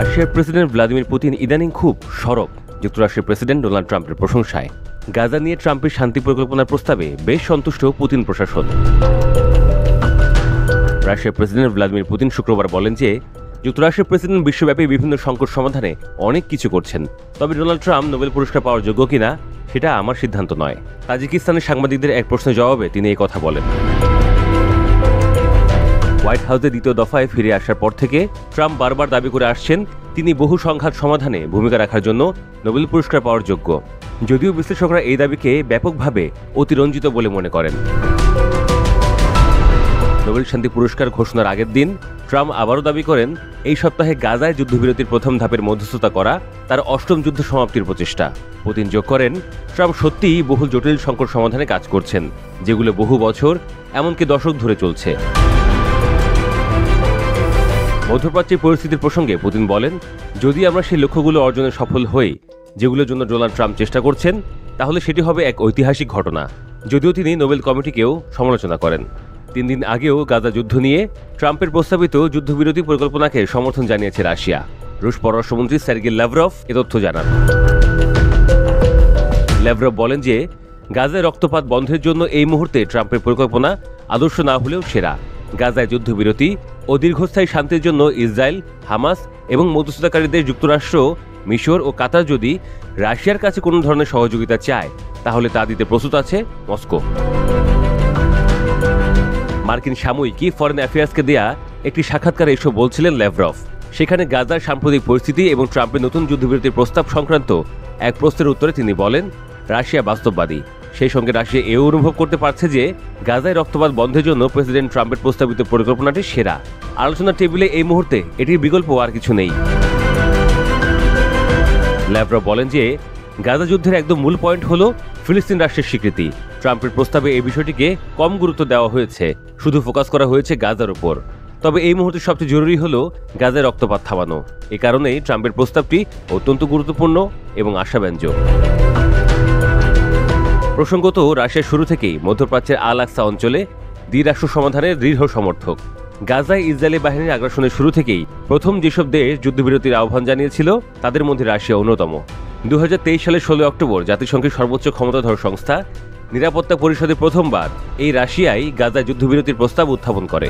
রাশিয়ার president Vladimir Putin ইদানিং খুব সরব যুক্তরাষ্ট্রের প্রেসিডেন্ট ডোনাল্ড ট্রাম্পের প্রশংসায়। গাজা নিয়ে ট্রাম্পের শান্তি পরিকল্পনার প্রস্তাবে বেশ সন্তুষ্ট পুতিন প্রশাসন। রাশিয়ার প্রেসিডেন্ট ভ্লাদিমির পুতিন শুক্রবার বলেন যে যুক্তরাষ্ট্রের প্রেসিডেন্ট বিশ্বব্যাপী বিভিন্ন সংকট সমাধানে অনেক কিছু করছেন, তবে ডোনাল্ড ট্রাম্প নোবেল পুরস্কার পাওয়ার যোগ্য কিনা সেটা আমার সিদ্ধান্ত নয়। তাজিকিস্তানের সাংবাদিকদের এক প্রশ্নের জবাবে তিনি এই কথা বলেন। হোয়াইট হাউসের দ্বিতীয় দফায় ফিরে আসার পর থেকে ট্রাম্প বারবার দাবি করে আসছেন তিনি বহু সংঘাত সমাধানে ভূমিকা রাখার জন্য নোবেল পুরস্কার পাওয়ার যোগ্য, যদিও বিশ্লেষকরা এই দাবিকে ব্যাপকভাবে অতিরঞ্জিত বলে মনে করেন। নোবেল শান্তি পুরস্কার ঘোষণার আগের দিন ট্রাম্প আবারও দাবি করেন এই সপ্তাহে গাজায় যুদ্ধবিরতির প্রথম ধাপের মধ্যস্থতা করা তার অষ্টম যুদ্ধ সমাপ্তির প্রচেষ্টা। পুতিন যোগ করেন, ট্রাম্প সত্যিই বহু জটিল সংকট সমাধানে কাজ করছেন, যেগুলো বহু বছর এমনকি দশক ধরে চলছে। মধ্যপ্রাচ্যের পরিস্থিতির প্রসঙ্গে পুতিন বলেন, যদি আমরা সেই লক্ষ্যগুলো অর্জনে সফল হই যেগুলোর জন্য ডোনাল্ড ট্রাম্প চেষ্টা করছেন, তাহলে সেটি হবে এক ঐতিহাসিক ঘটনা। যদিও তিনি নোবেল কমিটিকেও সমালোচনা করেন। 3 দিন আগেও গাজা যুদ্ধ নিয়ে ট্রাম্পের প্রস্তাবিত যুদ্ধবিরতি পরিকল্পনাকে সমর্থন জানিয়েছে রাশিয়া। রুশ পররাষ্ট্রমন্ত্রী সার্গেই ল্যাভরভ এ তথ্য জানান। ল্যাভরভ বলেন যে গাজায় রক্তপাত বন্ধের জন্য এই মুহূর্তে ট্রাম্পের পরিকল্পনা আদর্শ না হলেও সেরা। গাজায় যুদ্ধবিরতি ও দীর্ঘস্থায়ী শান্তির জন্য ইসরায়েল, হামাস এবং মধ্যস্থতাকারীদের যুক্তরাষ্ট্র, মিশর ও কাতার যদি রাশিয়ার কাছে কোনো ধরনের সহযোগিতা চায়, তাহলে তা দিতে প্রস্তুত আছে মস্কো। মার্কিন সাময়িকী ফরেন অ্যাফেয়ার্সকে দেয়া একটি সাক্ষাৎকারে এসব বলছিলেন ল্যাভরভ। সেখানে গাজার সাম্প্রতিক পরিস্থিতি এবং ট্রাম্পের নতুন যুদ্ধবিরতির প্রস্তাব সংক্রান্ত এক প্রশ্নের উত্তরে তিনি বলেন, রাশিয়া বাস্তববাদী। সেই সঙ্গে রাশিয়া এও অনুভব করতে পারছে যে গাজায় রক্তপাত বন্ধের জন্য প্রেসিডেন্ট ট্রাম্পের প্রস্তাবিত পরিকল্পনাটি সেরা। আলোচনার টেবিলে এই মুহূর্তে এটির বিকল্প আর কিছু নেই। ল্যাভরভ বলেন যে গাজা যুদ্ধের একদম মূল পয়েন্ট হল ফিলিস্তিন রাষ্ট্রের স্বীকৃতি। ট্রাম্পের প্রস্তাবে এই বিষয়টিকে কম গুরুত্ব দেওয়া হয়েছে, শুধু ফোকাস করা হয়েছে গাজার উপর। তবে এই মুহূর্তে সবচেয়ে জরুরি হল গাজায় রক্তপাত থামানো। এ কারণেই ট্রাম্পের প্রস্তাবটি অত্যন্ত গুরুত্বপূর্ণ এবং আশাব্যঞ্জক। প্রসঙ্গত, রাশিয়া শুরু থেকেই মধ্যপ্রাচ্যের আল আকসা অঞ্চলে দ্বিরাষ্ট্র সমাধানের দৃঢ় সমর্থক। গাজায় ইসরায়েলি বাহিনীর আগ্রাসনের শুরু থেকেই প্রথম যেসব দেশ যুদ্ধবিরতির আহ্বান জানিয়েছিল তাদের মধ্যে রাশিয়া অন্যতম। 2023 সালের 16 অক্টোবর জাতিসংঘের সর্বোচ্চ ক্ষমতাধর সংস্থা নিরাপত্তা পরিষদে প্রথমবার এই রাশিয়াই গাজায় যুদ্ধবিরতির প্রস্তাব উত্থাপন করে।